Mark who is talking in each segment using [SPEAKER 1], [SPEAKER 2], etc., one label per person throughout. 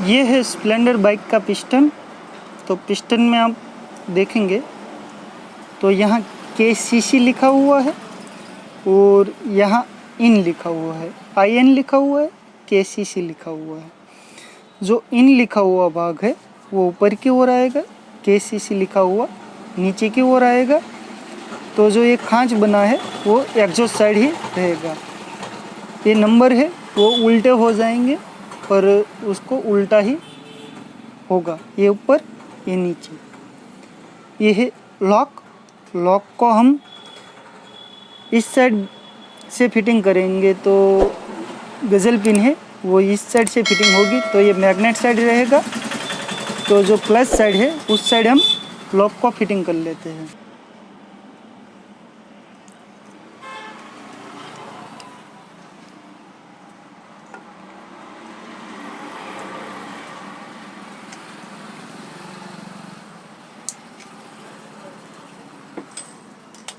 [SPEAKER 1] ये है Splendor bike का पिस्टन। तो पिस्टन में आप देखेंगे तो यहाँ KCC लिखा हुआ है और यहाँ इन लिखा हुआ है, IN लिखा हुआ है, KCC लिखा हुआ है। जो इन लिखा हुआ भाग है वो ऊपर की ओर आएगा, KCC लिखा हुआ नीचे की ओर आएगा। तो जो ये खांच बना है वो एग्जॉस्ट साइड ही रहेगा। ये नंबर है वो उल्टे हो जाएंगे पर उसको उल्टा ही होगा, ये ऊपर ये नीचे। ये है लॉक। लॉक को हम इस साइड से फिटिंग करेंगे तो गज़ल पिन है वो इस साइड से फिटिंग होगी, तो ये मैग्नेट साइड रहेगा। तो जो प्लस साइड है उस साइड हम लॉक को फिटिंग कर लेते हैं।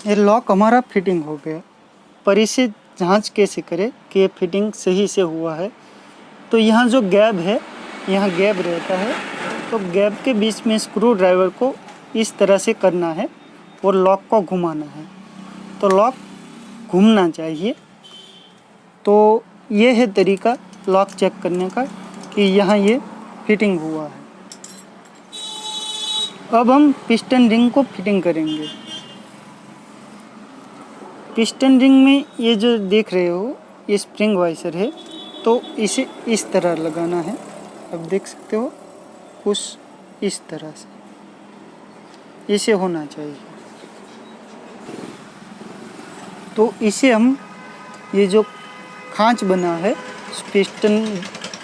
[SPEAKER 1] ये लॉक हमारा फिटिंग हो गया, पर इसे जांच कैसे करें कि ये फिटिंग सही से हुआ है। तो यहाँ जो गैप है, यहाँ गैप रहता है, तो गैप के बीच में स्क्रू ड्राइवर को इस तरह से करना है और लॉक को घुमाना है। तो लॉक घूमना चाहिए। तो ये है तरीका लॉक चेक करने का कि यहाँ ये फिटिंग हुआ है। अब हम पिस्टन रिंग को फिटिंग करेंगे। पिस्टन रिंग में ये जो देख रहे हो ये स्प्रिंग वाइसर है, तो इसे इस तरह लगाना है। अब देख सकते हो कुछ इस तरह से इसे होना चाहिए। तो इसे हम ये जो खांच बना है, पिस्टन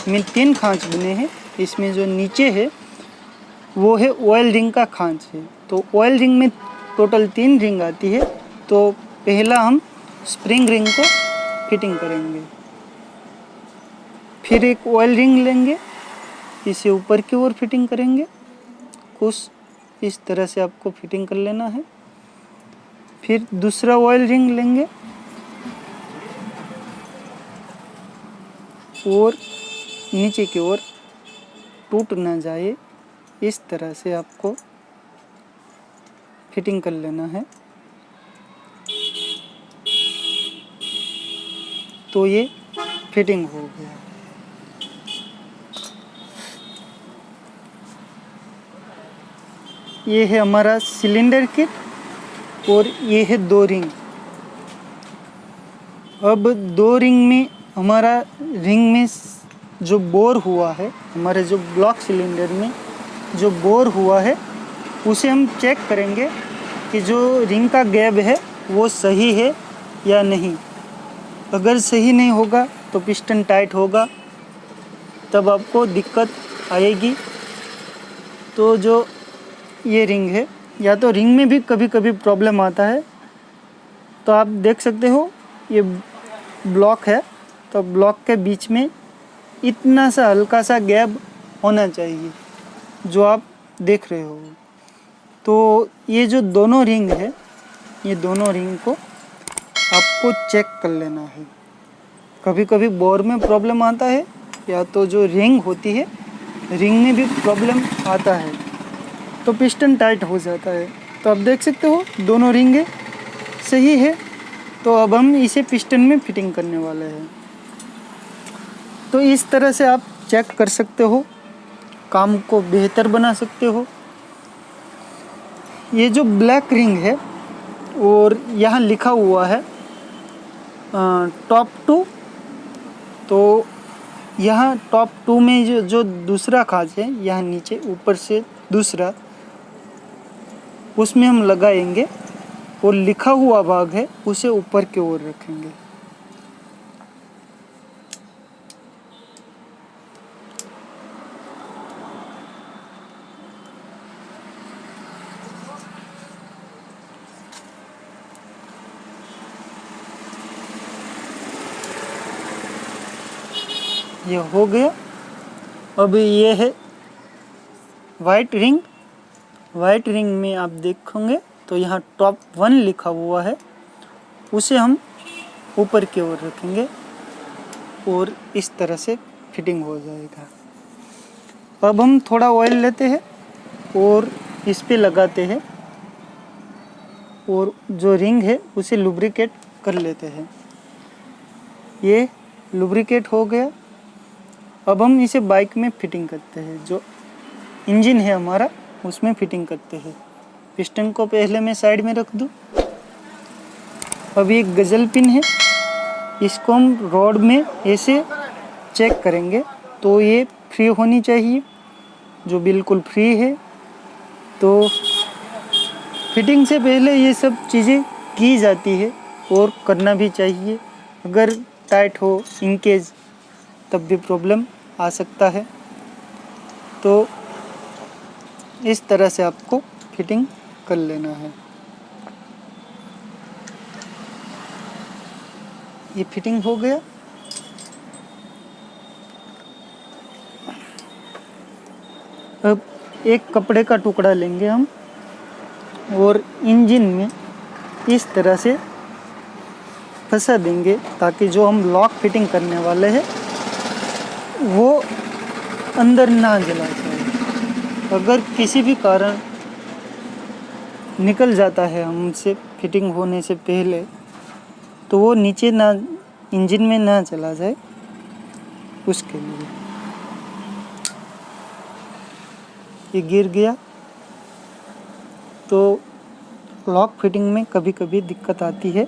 [SPEAKER 1] में 3 खांच बने हैं, इसमें जो नीचे है वो है ऑयल रिंग का खांच है। तो ऑयल रिंग में टोटल 3 रिंग आती है। तो पहला हम स्प्रिंग रिंग को फिटिंग करेंगे, फिर एक ऑयल रिंग लेंगे, इसे ऊपर की ओर फिटिंग करेंगे। कुछ इस तरह से आपको फिटिंग कर लेना है। फिर दूसरा ऑयल रिंग लेंगे और नीचे की ओर टूट ना जाए इस तरह से आपको फिटिंग कर लेना है। तो ये फिटिंग हो गया। ये है हमारा सिलेंडर किट और ये है 2 रिंग। अब 2 रिंग में हमारा रिंग में जो बोर हुआ है, हमारे जो ब्लॉक सिलेंडर में जो बोर हुआ है उसे हम चेक करेंगे कि जो रिंग का गैप है वो सही है या नहीं। अगर सही नहीं होगा तो पिस्टन टाइट होगा, तब आपको दिक्कत आएगी। तो जो ये रिंग है, या तो रिंग में भी कभी कभी प्रॉब्लम आता है। तो आप देख सकते हो ये ब्लॉक है, तो ब्लॉक के बीच में इतना सा हल्का सा गैप होना चाहिए जो आप देख रहे हो। तो ये जो दोनों रिंग है, ये दोनों रिंग को आपको चेक कर लेना है। कभी कभी बोर में प्रॉब्लम आता है, या तो जो रिंग होती है रिंग में भी प्रॉब्लम आता है, तो पिस्टन टाइट हो जाता है। तो आप देख सकते हो दोनों रिंगें सही है। तो अब हम इसे पिस्टन में फिटिंग करने वाले हैं। तो इस तरह से आप चेक कर सकते हो, काम को बेहतर बना सकते हो। ये जो ब्लैक रिंग है और यहाँ लिखा हुआ है टॉप 2, तो यहाँ टॉप 2 में जो दूसरा खांच है, यहाँ नीचे ऊपर से दूसरा, उसमें हम लगाएंगे और लिखा हुआ भाग है उसे ऊपर की ओर रखेंगे। ये हो गया। अब ये है वाइट रिंग। वाइट रिंग में आप देखोगे तो यहाँ टॉप 1 लिखा हुआ है, उसे हम ऊपर की ओर रखेंगे और इस तरह से फिटिंग हो जाएगा। अब हम थोड़ा ऑयल लेते हैं और इस पे लगाते हैं और जो रिंग है उसे लुब्रिकेट कर लेते हैं। ये लुब्रिकेट हो गया। अब हम इसे बाइक में फिटिंग करते हैं, जो इंजन है हमारा उसमें फिटिंग करते हैं। पिस्टन को पहले मैं साइड में रख दूँ। अब एक गज़ल पिन है, इसको हम रॉड में ऐसे चेक करेंगे तो ये फ्री होनी चाहिए, जो बिल्कुल फ्री है। तो फिटिंग से पहले ये सब चीज़ें की जाती है और करना भी चाहिए। अगर टाइट हो इनकेस तब भी प्रॉब्लम आ सकता है। तो इस तरह से आपको फिटिंग कर लेना है। ये फिटिंग हो गया। अब एक कपड़े का टुकड़ा लेंगे हम और इंजन में इस तरह से फंसा देंगे ताकि जो हम लॉक फिटिंग करने वाले हैं वो अंदर ना जला जाए। अगर किसी भी कारण निकल जाता है हमसे फिटिंग होने से पहले तो वो नीचे ना, इंजन में ना चला जाए, उसके लिए। ये गिर गया तो लॉक फिटिंग में कभी कभी दिक्कत आती है।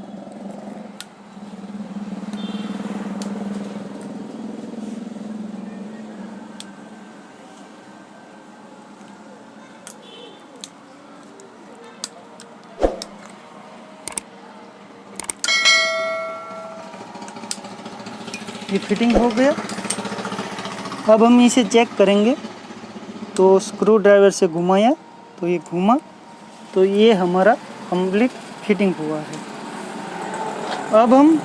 [SPEAKER 1] ये फिटिंग हो गया। अब हम इसे चेक करेंगे। तो स्क्रू ड्राइवर से घुमाया तो ये घूमा, तो ये हमारा कंप्लीट फिटिंग हुआ है। अब हम,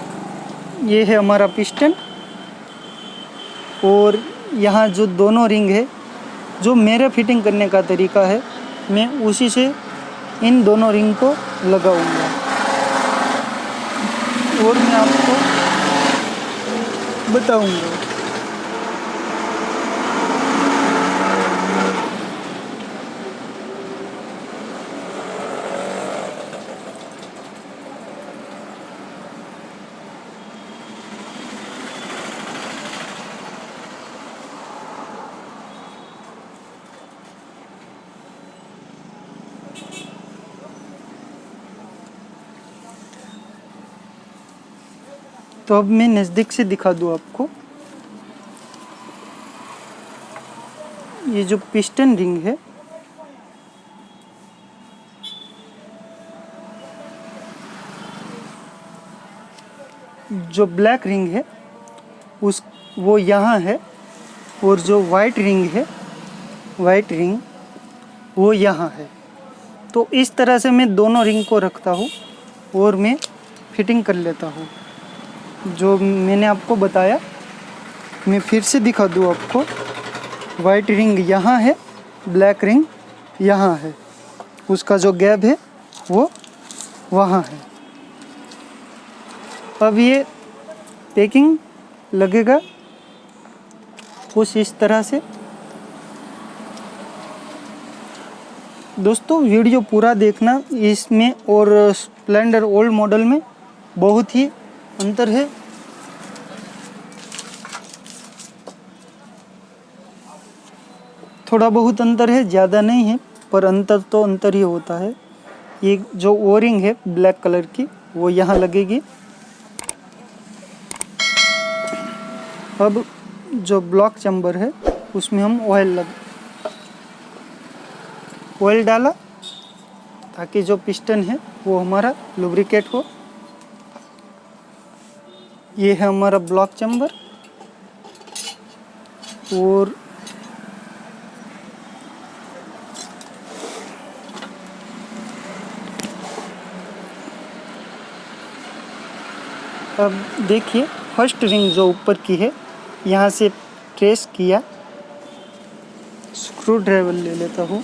[SPEAKER 1] ये है हमारा पिस्टन और यहाँ जो दोनों रिंग है, जो मेरे फिटिंग करने का तरीका है मैं उसी से इन दोनों रिंग को लगाऊंगा और मैं आपको बताऊंगा। तो अब मैं नज़दीक से दिखा दूँ आपको। ये जो पिस्टन रिंग है, जो ब्लैक रिंग है वो यहाँ है और जो वाइट रिंग है, वाइट रिंग वो यहाँ है। तो इस तरह से मैं दोनों रिंग को रखता हूँ और मैं फिटिंग कर लेता हूँ। जो मैंने आपको बताया मैं फिर से दिखा दूँ आपको। वाइट रिंग यहाँ है, ब्लैक रिंग यहाँ है, उसका जो गैप है वो वहाँ है। अब ये पैकिंग लगेगा कुछ इस तरह से। दोस्तों वीडियो पूरा देखना, इसमें और स्प्लेंडर ओल्ड मॉडल में बहुत ही अंतर है। थोड़ा बहुत अंतर है, ज़्यादा नहीं है, पर अंतर तो अंतर ही होता है। ये जो ओरिंग है ब्लैक कलर की वो यहाँ लगेगी। अब जो ब्लॉक चैम्बर है उसमें हम ऑयल डाला ताकि जो पिस्टन है वो हमारा लुब्रिकेट हो। ये है हमारा ब्लॉक चैम्बर और अब देखिए फर्स्ट रिंग जो ऊपर की है यहाँ से ट्रेस किया। स्क्रू ड्राइवर ले लेता हूँ।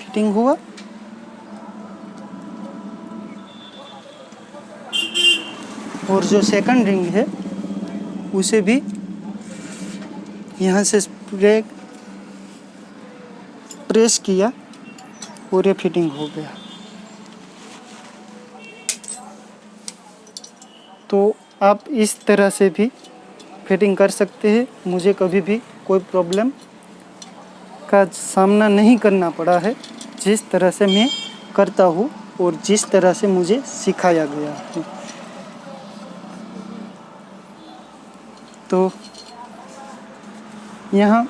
[SPEAKER 1] फिटिंग हुआ। और जो सेकंड रिंग है उसे भी यहाँ से प्रेस किया और ये फिटिंग हो गया। तो आप इस तरह से भी फिटिंग कर सकते हैं। मुझे कभी भी कोई प्रॉब्लम का सामना नहीं करना पड़ा है, जिस तरह से मैं करता हूँ और जिस तरह से मुझे सिखाया गया है। तो यहाँ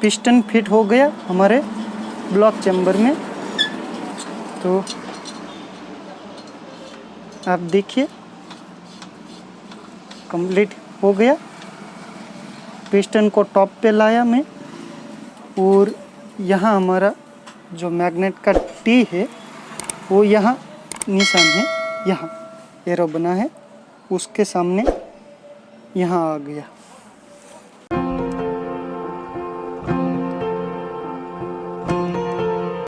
[SPEAKER 1] पिस्टन फिट हो गया हमारे ब्लॉक चैम्बर में। तो आप देखिए कंप्लीट हो गया। पिस्टन को टॉप पे लाया मैं और यहाँ हमारा जो मैग्नेट का टी है वो यहाँ निशान है, यहाँ एरो बना है उसके सामने यहाँ आ गया।